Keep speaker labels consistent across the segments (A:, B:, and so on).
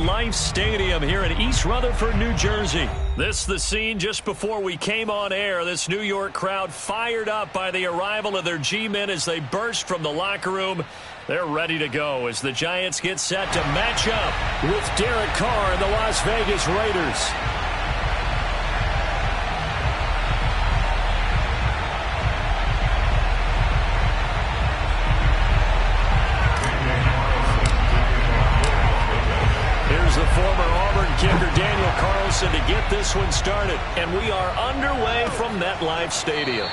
A: MetLife Stadium here in East Rutherford, New Jersey. This is the scene just before we came on air. This New York crowd fired up by the arrival of their G-men as they burst from the locker room. They're ready to go as the Giants get set to match up with Derek Carr and the Las Vegas Raiders. Here's the former Auburn kicker Daniel Carlson to get this one started. And we are underway from MetLife Stadium.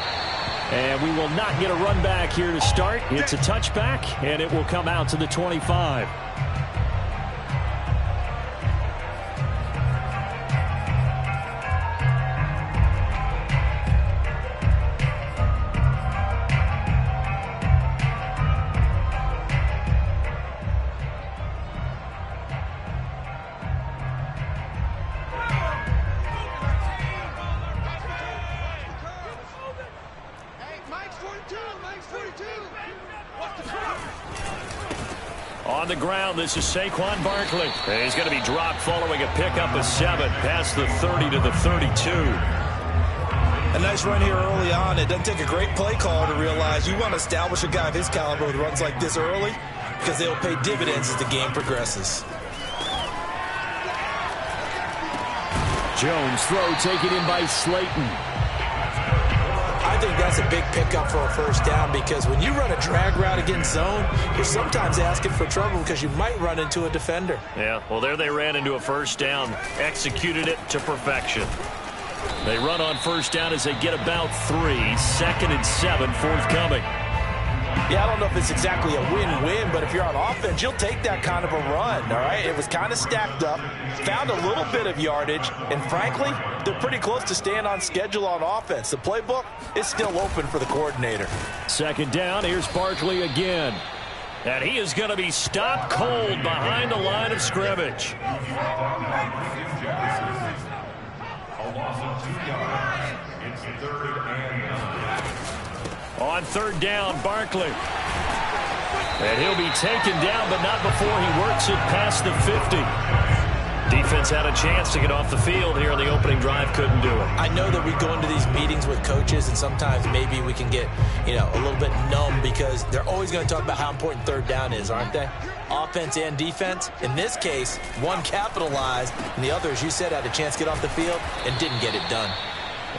A: And we will not get a run back here to start. It's a touchback, and it will come out to the 25. On the ground, this is Saquon Barkley. He's going to be dropped following a pickup of 7 past the 30 to the 32.
B: A nice run here early on. It doesn't take a great play caller to realize you want to establish a guy of his caliber with runs like this early because they'll pay dividends as the game progresses.
A: Jones throw taken in by Slayton.
B: I think that's a big pickup for a first down because when you run a drag route against zone, you're sometimes asking for trouble because you might run into a defender.
A: Yeah, well, there they ran into a first down, executed it to perfection. They run on first down as they get about 3, 2nd and 7 forthcoming.
B: Yeah, I don't know if it's exactly a win-win, but if you're on offense, you'll take that kind of a run, all right? It was kind of stacked up, found a little bit of yardage, and frankly, they're pretty close to staying on schedule on offense. The playbook is still open for the coordinator. 2nd
A: down, here's Barkley again. And he is going to be stopped cold behind the line of scrimmage.
C: A loss of 2 yards. It's 3rd and 9.
A: On 3rd down, Barkley. And he'll be taken down, but not before he works it past the 50. Defense had a chance to get off the field here in the opening drive, couldn't do it.
B: I know that we go into these meetings with coaches, and sometimes maybe we can get, a little bit numb because they're always going to talk about how important 3rd down is, aren't they? Offense and defense. In this case, one capitalized, and the other, as you said, had a chance to get off the field and didn't get it done.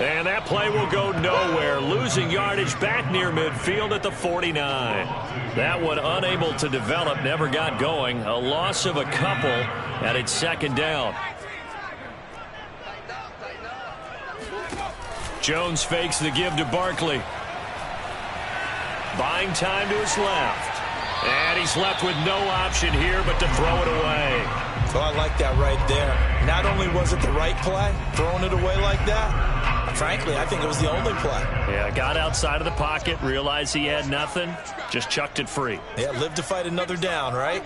A: And that play will go nowhere, losing yardage back near midfield at the 49. That one unable to develop, never got going. A loss of a couple, and it's 2nd down. Jones fakes the give to Barkley. Buying time to his left. And he's left with no option here but to throw it away.
B: So I like that right there. Not only was it the right play, throwing it away like that, frankly, I think it was the only play.
A: Yeah, got outside of the pocket, realized he had nothing, just chucked it free.
B: Yeah, live to fight another down, right?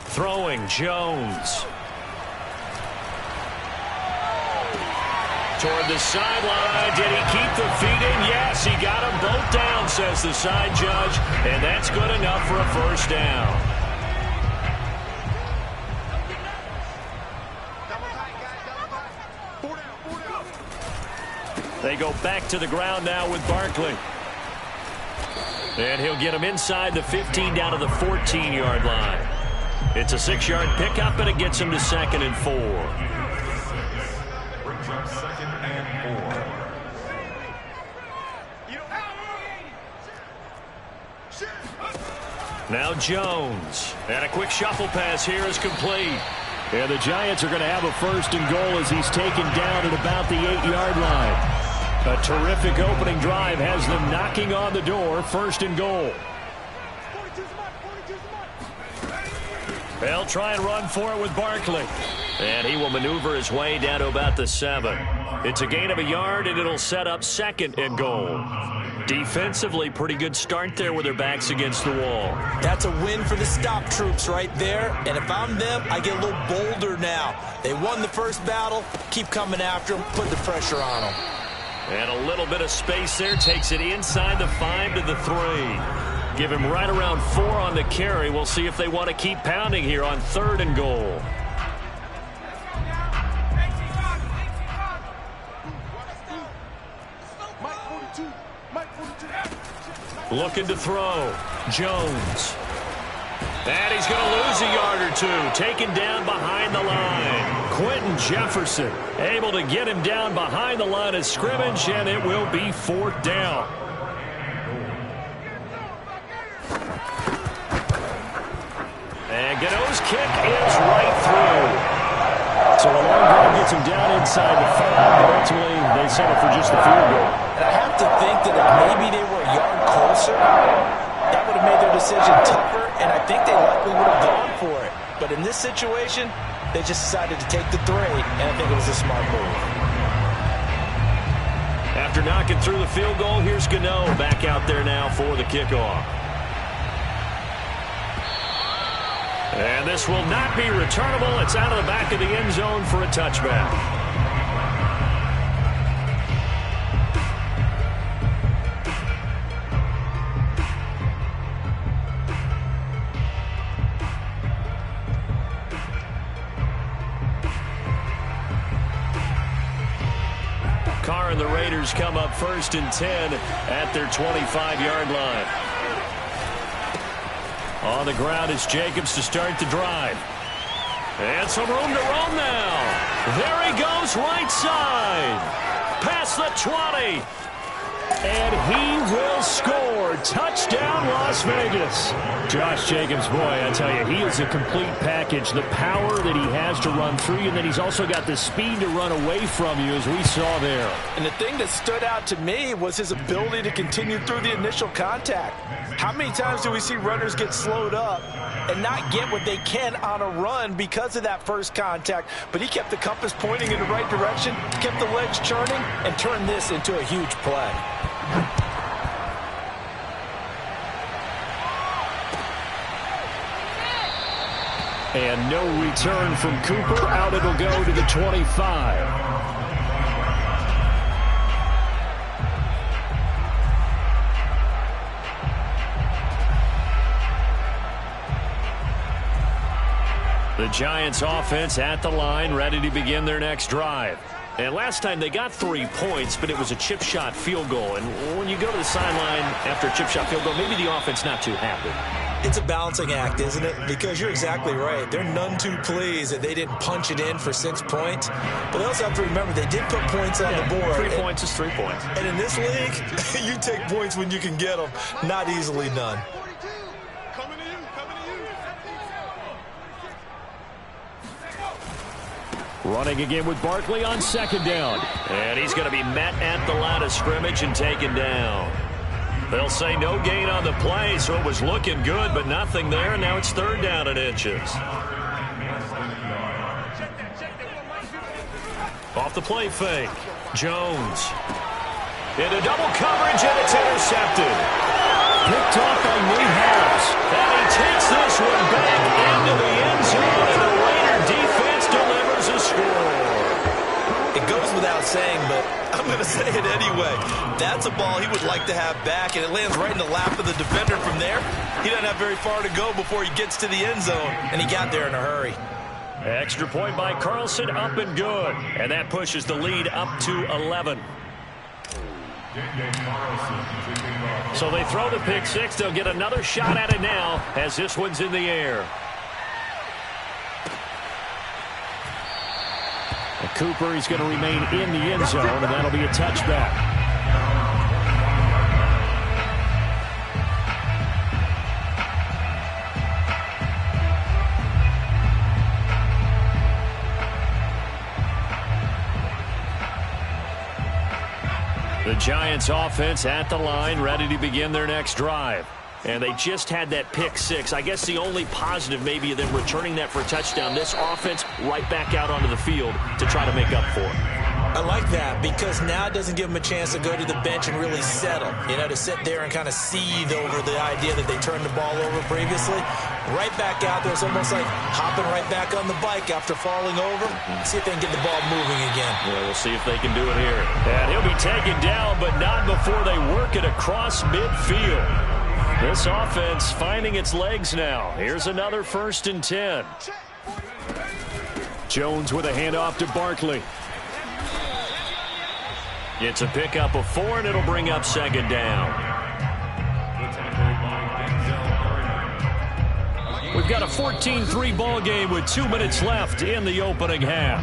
A: Throwing Jones. Toward the sideline. Did he keep the feet in? Yes, he got them both down, says the side judge. And that's good enough for a first down. They go back to the ground now with Barkley. And he'll get him inside the 15 down to the 14-yard line. It's a 6-yard pickup, and it gets him to 2nd and 4.
C: Brings up 2nd and 4.
A: Now Jones. And a quick shuffle pass here is complete. And the Giants are going to have a 1st and goal as he's taken down at about the 8-yard line. A terrific opening drive has them knocking on the door. 1st and goal. They'll try and run for it with Barkley. And he will maneuver his way down to about the 7. It's a gain of a yard, and it'll set up 2nd and goal. Defensively, pretty good start there with their backs against the wall.
B: That's a win for the stop troops right there. And if I'm them, I get a little bolder now. They won the first battle. Keep coming after them. Put the pressure on them.
A: And a little bit of space there. Takes it inside the 5 to the 3. Give him right around 4 on the carry. We'll see if they want to keep pounding here on 3rd and goal. Looking to throw. Jones. And he's going to lose a yard or two. Taken down behind the line. Quentin Jefferson able to get him down behind the line of scrimmage, and it will be 4th down. And Gano's kick is right through. So a long ball gets him down inside the 5, but ultimately they settle for just the field goal.
B: And I have to think that if maybe they were a yard closer, that would have made their decision tougher, and I think they likely would have gone for it. But in this situation, they just decided to take the 3, and I think it was a smart move.
A: After knocking through the field goal, here's Gano back out there now for the kickoff. And this will not be returnable. It's out of the back of the end zone for a touchback. Carr and the Raiders come up 1st and 10 at their 25-yard line. On the ground is Jacobs to start the drive. And some room to roam now. There he goes, right side. Past the 20. And he will score. Touchdown, Las Vegas. Josh Jacobs, boy, I tell you, he is a complete package. The power that he has to run through you, and then he's also got the speed to run away from you, as we saw there.
B: And the thing that stood out to me was his ability to continue through the initial contact. How many times do we see runners get slowed up and not get what they can on a run because of that first contact? But he kept the compass pointing in the right direction, kept the legs churning, and turned this into a huge play.
A: And no return from Cooper. Out it'll go to the 25. The Giants offense at the line, ready to begin their next drive. And last time they got 3 points, but it was a chip shot field goal. And when you go to the sideline after a chip shot field goal, maybe the offense not too happy.
B: It's a balancing act, isn't it? Because you're exactly right. They're none too pleased that they didn't punch it in for 6 points. But they also have to remember they did put points on the board.
A: 3 points is 3 points.
B: And in this league, you take points when you can get them. Not easily done.
A: Running again with Barkley on 2nd down. And he's going to be met at the line of scrimmage and taken down. They'll say no gain on the play, so it was looking good, but nothing there. And now it's 3rd down and inches. Off the play fake. Jones. Into double coverage, and it's intercepted. Picked off by Newhouse. And he takes this one back into the end zone, and the Raider defense delivers a score.
B: It goes without saying, but I'm going to say it anyway. That's a ball he would like to have back, and it lands right in the lap of the defender from there. He doesn't have very far to go before he gets to the end zone, and he got there in a hurry.
A: Extra point by Carlson, up and good. And that pushes the lead up to 11. So they throw the pick 6. They'll get another shot at it now as this one's in the air. And Cooper, he's going to remain in the end zone, and that'll be a touchback. The Giants offense at the line, ready to begin their next drive. And they just had that pick 6. I guess the only positive maybe of them returning that for a touchdown. This offense right back out onto the field to try to make up for it.
B: I like that because now it doesn't give them a chance to go to the bench and really settle, to sit there and kind of seethe over the idea that they turned the ball over previously. Right back out there. It's almost like hopping right back on the bike after falling over. See if they can get the ball moving again.
A: Yeah, we'll see if they can do it here. And he'll be taken down, but not before they work it across midfield. This offense finding its legs now. Here's another 1st and 10. Jones with a handoff to Barkley. It's a pickup of 4, and it'll bring up 2nd down. We've got a 14-3 ball game with 2 minutes left in the opening half.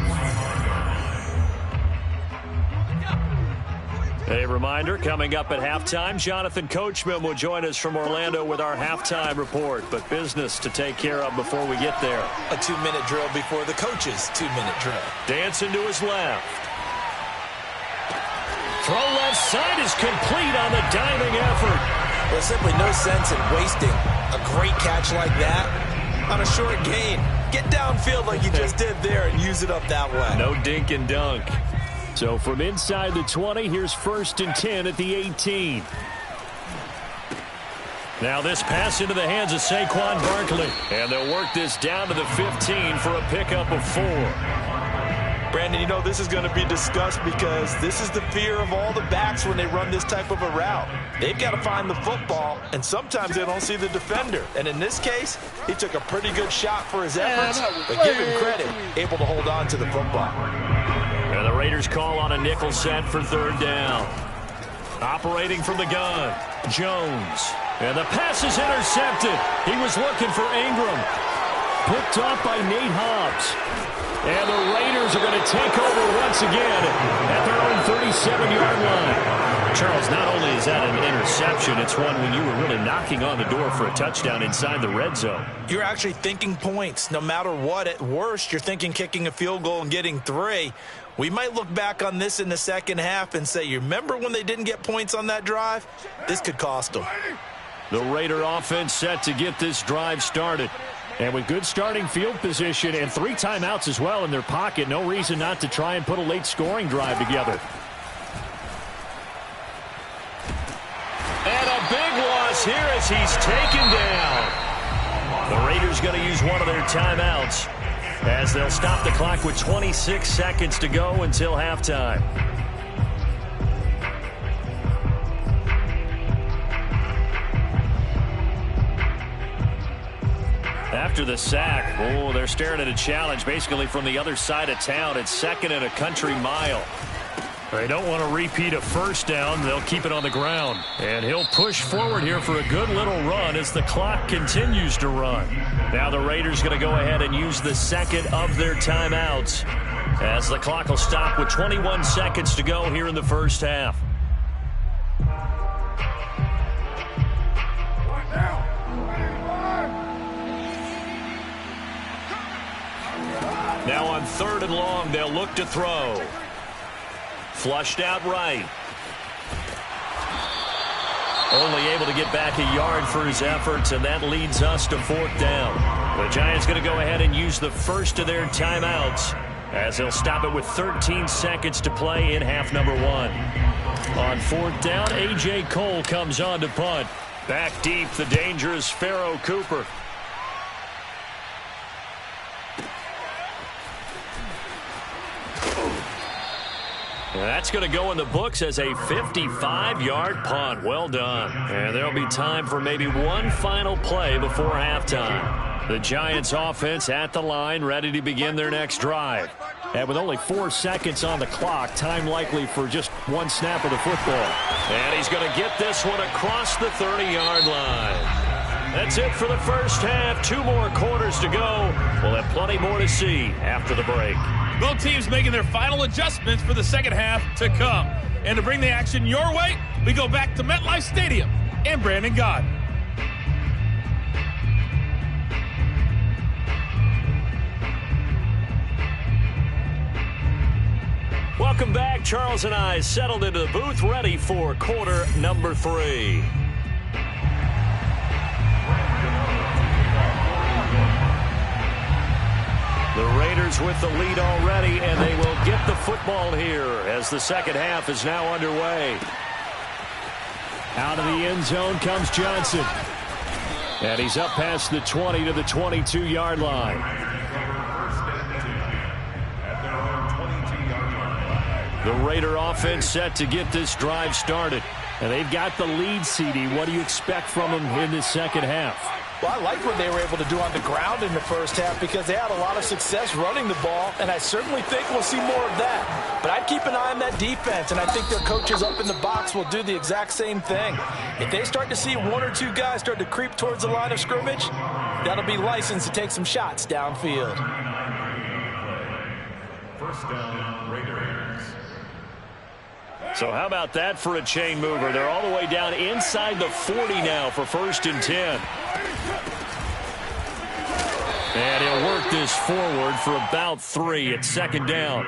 A: A reminder, coming up at halftime, Jonathan Coachman will join us from Orlando with our halftime report, but business to take care of before we get there.
B: A 2-minute drill before the coach's 2-minute drill.
A: Dancing to his left. Throw left side is complete on the diving effort.
B: There's simply no sense in wasting a great catch like that on a short gain. Get downfield like you just did there and use it up that way.
A: No dink and dunk. So from inside the 20, here's 1st and 10 at the 18. Now this pass into the hands of Saquon Barkley. And they'll work this down to the 15 for a pickup of 4.
B: Brandon, this is going to be discussed because this is the fear of all the backs when they run this type of a route. They've got to find the football, and sometimes they don't see the defender. And in this case, he took a pretty good shot for his efforts, but give him credit, able to hold on to the football.
A: And the Raiders call on a nickel set for 3rd down. Operating from the gun, Jones. And the pass is intercepted. He was looking for Ingram. Picked off by Nate Hobbs. And the Raiders are going to take over once again at their own 37-yard line. Charles, not only is that an interception, it's one when you were really knocking on the door for a touchdown inside the red zone.
B: You're actually thinking points. No matter what, at worst, you're thinking kicking a field goal and getting 3. We might look back on this in the second half and say, you remember when they didn't get points on that drive? This could cost them.
A: The Raider offense set to get this drive started. And with good starting field position and 3 timeouts as well in their pocket, no reason not to try and put a late scoring drive together. And a big loss here as he's taken down. The Raiders going to use one of their timeouts as they'll stop the clock with 26 seconds to go until halftime. After the sack, they're staring at a challenge basically from the other side of town. It's 2nd and a country mile. They don't want to repeat a 1st down. They'll keep it on the ground. And he'll push forward here for a good little run as the clock continues to run. Now the Raiders going to go ahead and use the 2nd of their timeouts as the clock will stop with 21 seconds to go here in the first half. Now on 3rd and long, they'll look to throw. Flushed out right. Only able to get back a yard for his efforts, and that leads us to 4th down. The Giants going to go ahead and use the 1st of their timeouts as they'll stop it with 13 seconds to play in half number 1. On 4th down, A.J. Cole comes on to punt. Back deep, the dangerous Pharaoh Cooper. That's going to go in the books as a 55-yard punt. Well done. And there'll be time for maybe one final play before halftime. The Giants offense at the line, ready to begin their next drive. And with only 4 seconds on the clock, time likely for just one snap of the football. And he's going to get this one across the 30-yard line. That's it for the first half. 2 more quarters to go. We'll have plenty more to see after the break.
D: Both teams making their final adjustments for the second half to come. And to bring the action your way, we go back to MetLife Stadium and Brandon Gott.
A: Welcome back. Charles and I settled into the booth, ready for quarter number 3. The Raiders with the lead already, and they will get the football here as the second half is now underway. Out of the end zone comes Johnson. And he's up past the 20 to the 22-yard line. The Raider offense set to get this drive started. And they've got the lead, CD. What do you expect from them in this second half?
B: Well, I like what they were able to do on the ground in the first half because they had a lot of success running the ball, and I certainly think we'll see more of that. But I'd keep an eye on that defense, and I think their coaches up in the box will do the exact same thing. If they start to see one or two guys start to creep towards the line of scrimmage, that'll be licensed to take some shots downfield.
C: First down, Raiders.
A: So how about that for a chain mover? They're all the way down inside the 40 now for 1st and 10. And he'll work this forward for about 3 at 2nd down.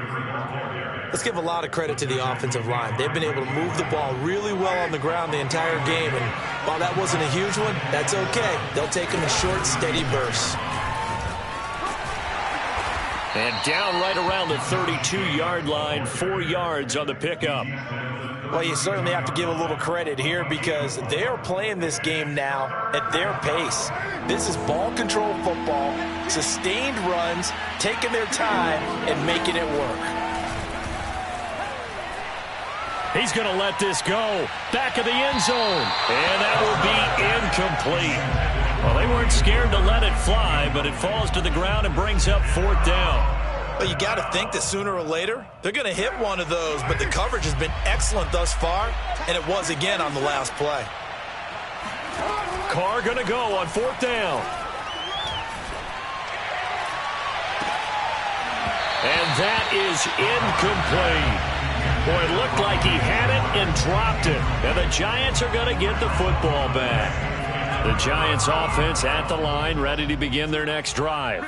B: Let's give a lot of credit to the offensive line. They've been able to move the ball really well on the ground the entire game. And while that wasn't a huge one, that's okay. They'll take them in short, steady bursts.
A: And down right around the 32-yard line, 4 yards on the pickup.
B: Well, you certainly have to give a little credit here because they are playing this game now at their pace. This is ball control football, sustained runs, taking their time, and making it work.
A: He's going to let this go. Back of the end zone. And that will be incomplete. Well, they weren't scared to let it fly, but it falls to the ground and brings up 4th down.
B: Well, you got to think that sooner or later, they're going to hit one of those, but the coverage has been excellent thus far, and it was again on the last play.
A: Carr going to go on 4th down. And that is incomplete. Boy, it looked like he had it and dropped it. And the Giants are going to get the football back. The Giants offense at the line, ready to begin their next drive.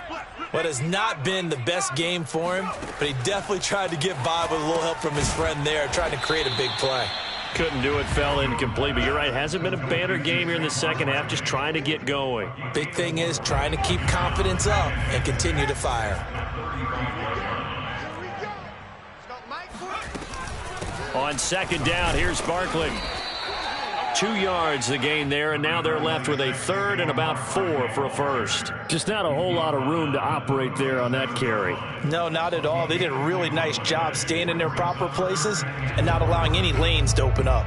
B: What has not been the best game for him, but he definitely tried to get by with a little help from his friend there, trying to create a big play.
A: Couldn't do it, fell incomplete, but you're right, hasn't been a banner game here in the second half, just trying to get going.
B: Big thing is trying to keep confidence up and continue to fire.
A: On 2nd down, here's Barkley. 2 yards the gain there, and now they're left with a 3rd and about 4 for a first. Just not a whole lot of room to operate there on that carry.
B: No, not at all. They did a really nice job staying in their proper places and not allowing any lanes to open up.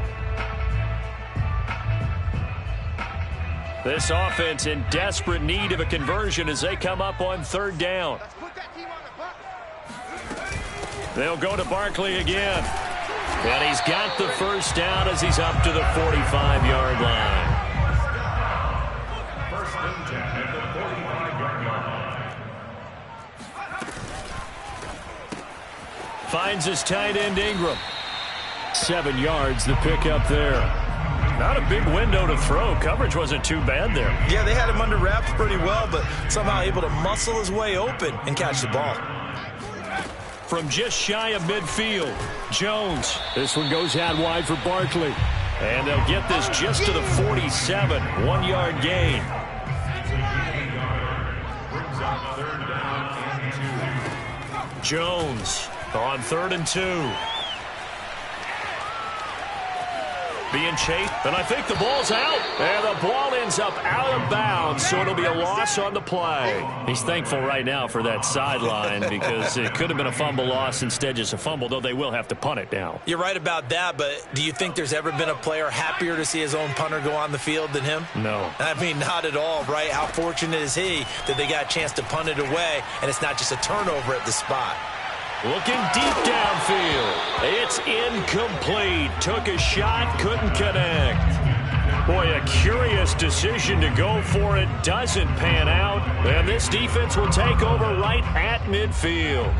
A: This offense in desperate need of a conversion as they come up on 3rd down. They'll go to Barkley again. And he's got the first down as he's up to the 45-yard line.
C: First and 10 at the 45-yard line.
A: Finds his tight end Ingram. 7 yards the pickup there. Not a big window to throw. Coverage wasn't too bad there.
B: Yeah, they had him under wraps pretty well, but somehow able to muscle his way open and catch the ball.
A: From just shy of midfield, Jones. This one goes out wide for Barkley. And they'll get this just to the 47. 1-yard gain. Jones on 3rd and 2. Being chased, and I think the ball's out. And the ball ends up out of bounds, so it'll be a loss on the play. He's thankful right now for that sideline because it could have been a fumble loss, instead just a fumble, though they will have to punt it now.
B: You're right about that, but do you think there's ever been a player happier to see his own punter go on the field than him?
A: No.
B: I mean, not at all, right? How fortunate is he that they got a chance to punt it away, and it's not just a turnover at the spot.
A: Looking deep downfield. It's incomplete. Took a shot, couldn't connect. Boy, a curious decision to go for it. Doesn't pan out. And this defense will take over right at midfield.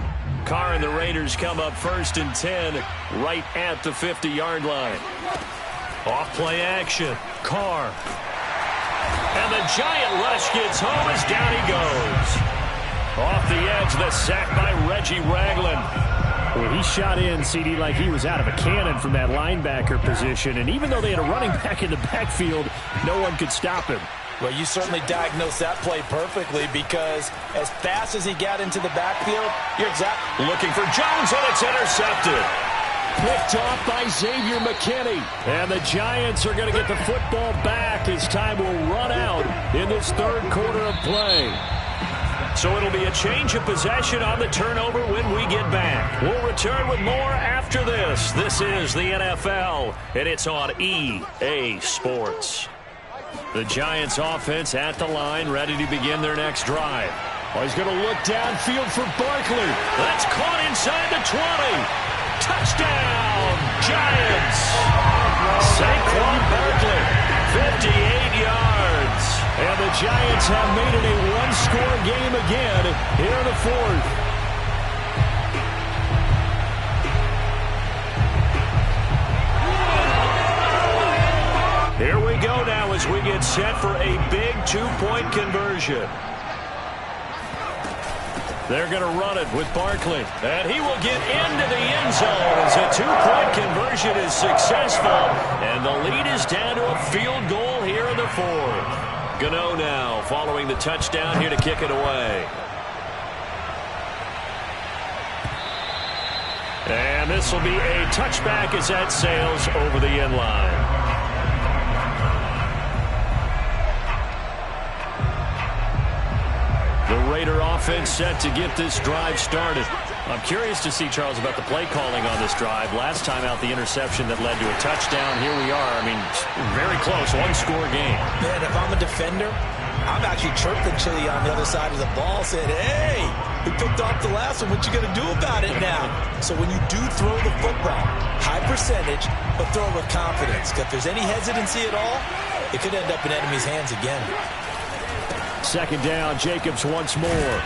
A: Carr and the Raiders come up 1st and 10 right at the 50-yard line. Off play action. Carr. And the giant rush gets home as down he goes. Off the edge, the sack by Reggie Ragland. Well, he shot in, CD, like he was out of a cannon from that linebacker position. And even though they had a running back in the backfield, no one could stop him.
B: Well, you certainly diagnosed that play perfectly because as fast as he got into the backfield, you're exactly
A: looking for Jones, and it's intercepted. Picked off by Xavier McKinney. And the Giants are going to get the football back as time will run out in this third quarter of play. So it'll be a change of possession on the turnover when we get back. We'll return with more after this. This is the NFL, and it's on EA Sports. The Giants offense at the line, ready to begin their next drive. Oh, he's going to look downfield for Barkley. That's caught inside the 20. Touchdown, Giants. Saquon Barkley, 58 yards. And the Giants have made it a one-score game again here in the fourth. Here we go now as we get set for a big two-point conversion. They're going to run it with Barkley. And he will get into the end zone as a two-point conversion is successful. And the lead is down to a field goal here in the fourth. Gano now following the touchdown here to kick it away. And this will be a touchback as that sails over the end line. The Raider offense set to get this drive started. I'm curious to see, Charles, about the play calling on this drive. Last time out, the interception that led to a touchdown. Here we are. I mean, very close, one-score game.
B: Man, if I'm a defender, I'm actually chirping Chili on the other side of the ball, saying, hey, we picked off the last one. What you going to do about it now? So when you do throw the football, high percentage, but throw it with confidence. Because if there's any hesitancy at all, it could end up in enemy's hands again.
A: Second down, Jacobs once more.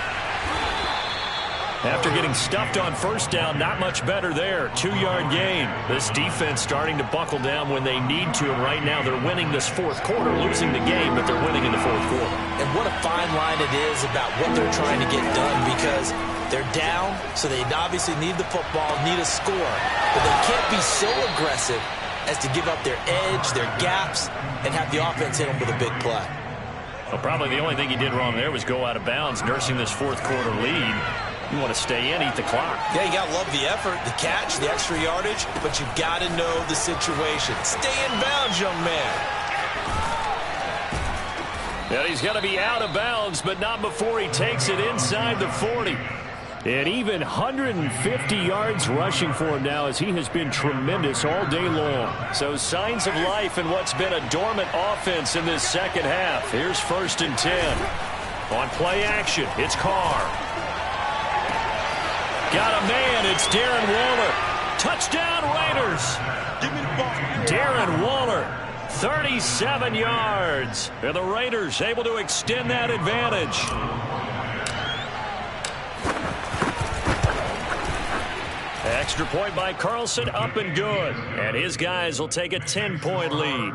A: After getting stuffed on first down, not much better there. 2-yard gain. This defense starting to buckle down when they need to, and right now they're winning this fourth quarter, losing the game, but they're winning in the fourth quarter.
B: And what a fine line it is about what they're trying to get done, because they're down, so they obviously need the football, need a score, but they can't be so aggressive as to give up their edge, their gaps, and have the offense hit them with a big play.
A: Well, probably the only thing he did wrong there was go out of bounds, nursing this fourth quarter lead. You want to stay in, eat the clock.
B: Yeah, you got to love the effort, the catch, the extra yardage, but you got to know the situation. Stay in bounds, young man.
A: Yeah, he's got to be out of bounds, but not before he takes it inside the 40. And even 150 yards rushing for him now, as he has been tremendous all day long. So signs of life in what's been a dormant offense in this second half. Here's 1st and 10. On play action, it's Carr. Got a man, it's Darren Waller. Touchdown Raiders. Darren Waller, 37 yards. And the Raiders able to extend that advantage. Extra point by Carlson, up and good. And his guys will take a 10-point lead.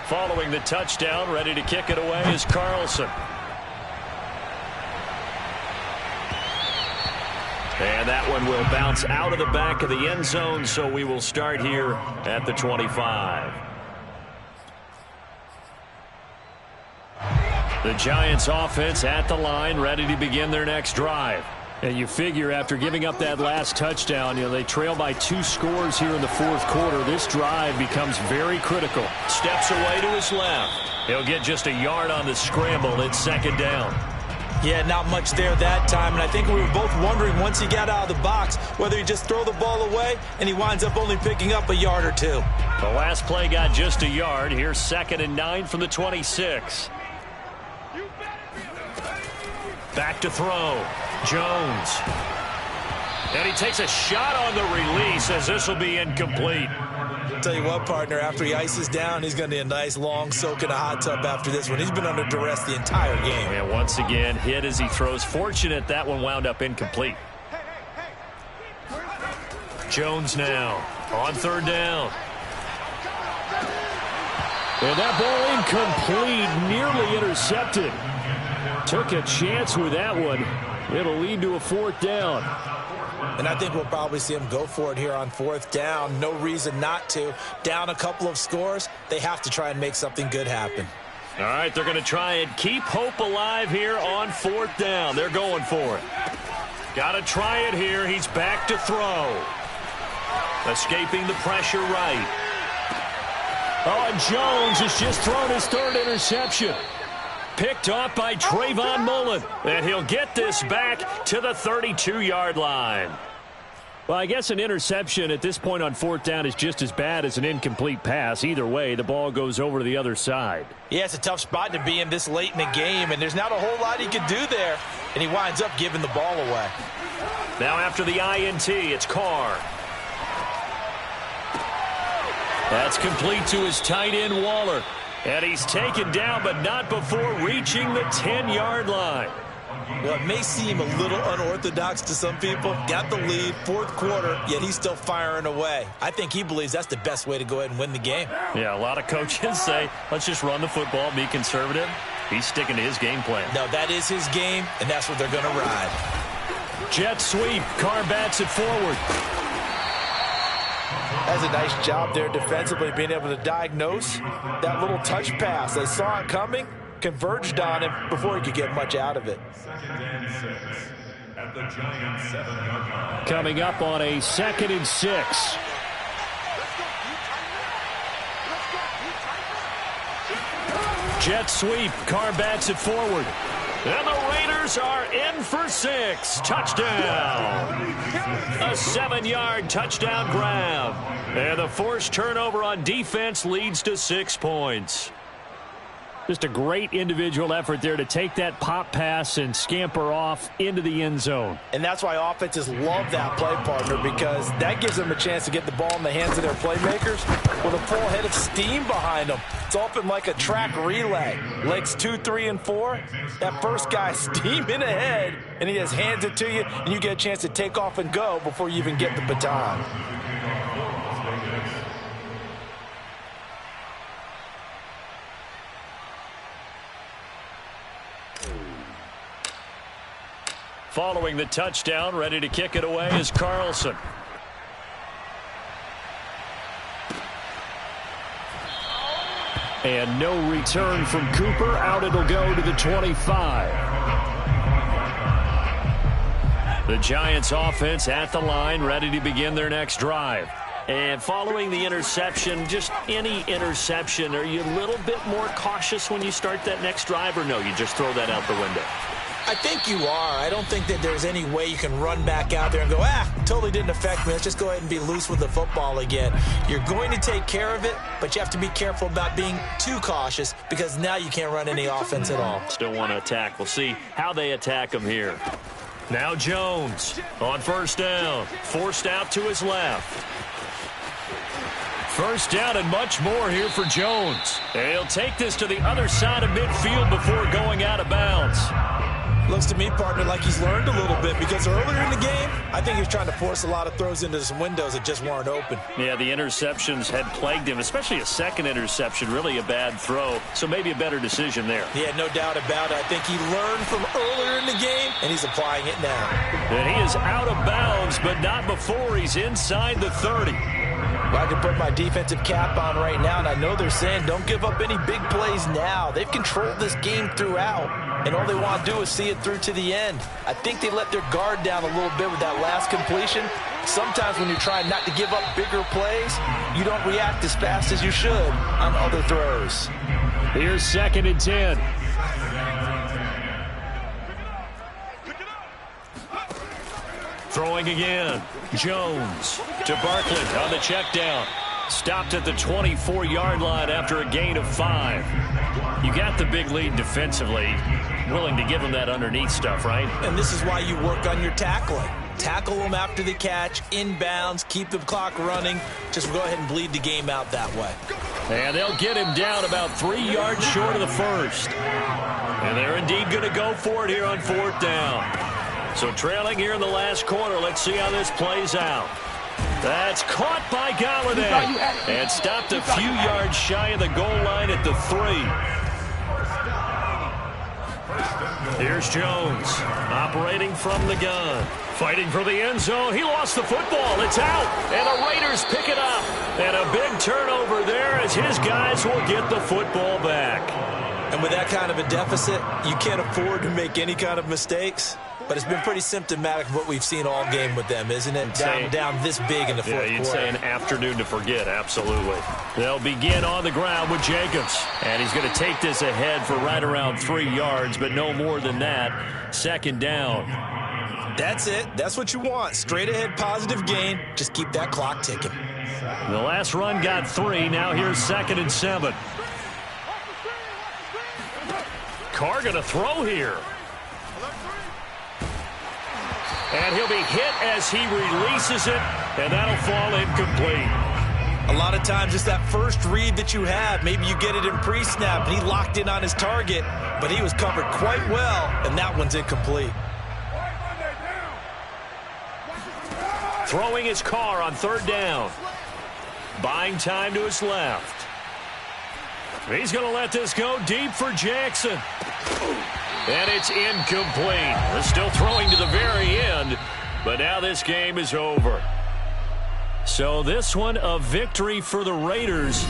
A: Following the touchdown, ready to kick it away is Carlson. And that one will bounce out of the back of the end zone, so we will start here at the 25. The Giants offense at the line, ready to begin their next drive. And you figure after giving up that last touchdown, they trail by 2 scores here in the fourth quarter. This drive becomes very critical. Steps away to his left. He'll get just a yard on the scramble. It's 2nd down.
B: Yeah, not much there that time, and I think we were both wondering once he got out of the box whether he just throw the ball away, and he winds up only picking up a yard or 2.
A: The last play got just a yard. Here's 2nd and 9 from the 26. Back to throw. Jones. And he takes a shot on the release as this will be incomplete.
B: Tell you what, partner, after he ices down, he's going to need a nice long soak in a hot tub after this one. He's been under duress the entire game.
A: And once again, hit as he throws. Fortunate that one wound up incomplete. Jones now on 3rd down. And that ball incomplete, nearly intercepted. Took a chance with that one. It'll lead to a 4th down.
B: And I think we'll probably see him go for it here on 4th down. No reason not to. Down a couple of scores, they have to try and make something good happen.
A: All right, they're going to try and keep hope alive here on 4th down. They're going for it. Got to try it here. He's back to throw. Escaping the pressure right. Oh, and Jones has just thrown his 3rd interception. Picked off by Trayvon Mullen. And he'll get this back to the 32-yard line. Well, I guess an interception at this point on 4th down is just as bad as an incomplete pass. Either way, the ball goes over to the other side.
B: Yeah, it's a tough spot to be in this late in the game, and there's not a whole lot he can do there. And he winds up giving the ball away.
A: Now after the INT, it's Carr. That's complete to his tight end, Waller. And he's taken down, but not before reaching the 10-yard line.
B: Well, it may seem a little unorthodox to some people. Got the lead, 4th quarter, yet he's still firing away. I think he believes that's the best way to go ahead and win the game.
A: Yeah, a lot of coaches say, let's just run the football, be conservative. He's sticking to his game plan.
B: No, that is his game, and that's what they're going to ride.
A: Jet sweep. Carr bats it forward.
B: That's a nice job there defensively, being able to diagnose that little touch pass. They saw it coming, converged on him before he could get much out of it.
C: 2nd and 6 at the Giants' 7-yard line.
A: Coming up on a 2nd and 6. Jet sweep. Carr bats it forward. And the Raiders are in for 6. Touchdown. A 7-yard touchdown grab. And the forced turnover on defense leads to 6 points. Just a great individual effort there to take that pop pass and scamper off into the end zone.
B: And that's why offenses love that play, partner, because that gives them a chance to get the ball in the hands of their playmakers with a full head of steam behind them. It's often like a track relay. Legs 2, 3, and 4. That first guy steaming ahead, and he just hands it to you, and you get a chance to take off and go before you even get the baton.
A: Following the touchdown, ready to kick it away is Carlson. And no return from Cooper. Out it'll go to the 25. The Giants offense at the line, ready to begin their next drive. And following the interception, just any interception, are you a little bit more cautious when you start that next drive, or no, you just throw that out the window?
B: I think you are. I don't think that there's any way you can run back out there and go, totally didn't affect me. Let's just go ahead and be loose with the football again. You're going to take care of it, but you have to be careful about being too cautious because now you can't run any offense at all.
A: Still want to attack. We'll see how they attack him here. Now Jones on 1st down. Forced out to his left. 1st down and much more here for Jones. And he'll take this to the other side of midfield before going out of bounds.
B: Looks to me, partner, like he's learned a little bit because earlier in the game, I think he was trying to force a lot of throws into some windows that just weren't open.
A: Yeah, the interceptions had plagued him, especially a second interception, really a bad throw. So maybe a better decision there.
B: Yeah, no doubt about it. I think he learned from earlier in the game, and he's applying it now.
A: And he is out of bounds, but not before he's inside the 30.
B: Well, I can put my defensive cap on right now, and I know they're saying don't give up any big plays now. They've controlled this game throughout, and all they want to do is see it through to the end. I think they let their guard down a little bit with that last completion. Sometimes when you're trying not to give up bigger plays, you don't react as fast as you should on other throws.
A: Here's 2nd and 10. Throwing again. Jones to Barkley on the check down. Stopped at the 24-yard line after a gain of 5. You got the big lead defensively. Willing to give them that underneath stuff, right?
B: And this is why you work on your tackling. Tackle them after the catch, inbounds, keep the clock running. Just go ahead and bleed the game out that way.
A: And they'll get him down about 3 yards short of the first. And they're indeed going to go for it here on 4th down. So trailing here in the last quarter. Let's see how this plays out. That's caught by Galladay. And stopped a few yards shy of the goal line at the 3. Here's Jones, operating from the gun. Fighting for the end zone. He lost the football. It's out. And the Raiders pick it up. And a big turnover there as his guys will get the football back.
B: And with that kind of a deficit, you can't afford to make any kind of mistakes. But it's been pretty symptomatic of what we've seen all game with them, isn't it? Down this big in the fourth quarter.
A: Yeah, you'd say an afternoon to forget, absolutely. They'll begin on the ground with Jacobs. And he's going to take this ahead for right around 3 yards, but no more than that. Second down.
B: That's it. That's what you want. Straight ahead positive gain. Just keep that clock ticking.
A: The last run got 3. Now here's 2nd and 7. Carr going to throw here. And he'll be hit as he releases it, and that'll fall incomplete.
B: A lot of times it's that first read that you have. Maybe you get it in pre-snap, and he locked in on his target, but he was covered quite well, and that one's incomplete.
A: Throwing his Carr on 3rd down. Buying time to his left. He's going to let this go deep for Jackson. And it's incomplete. They're still throwing to the very end, but now this game is over. So this one, a victory for the Raiders.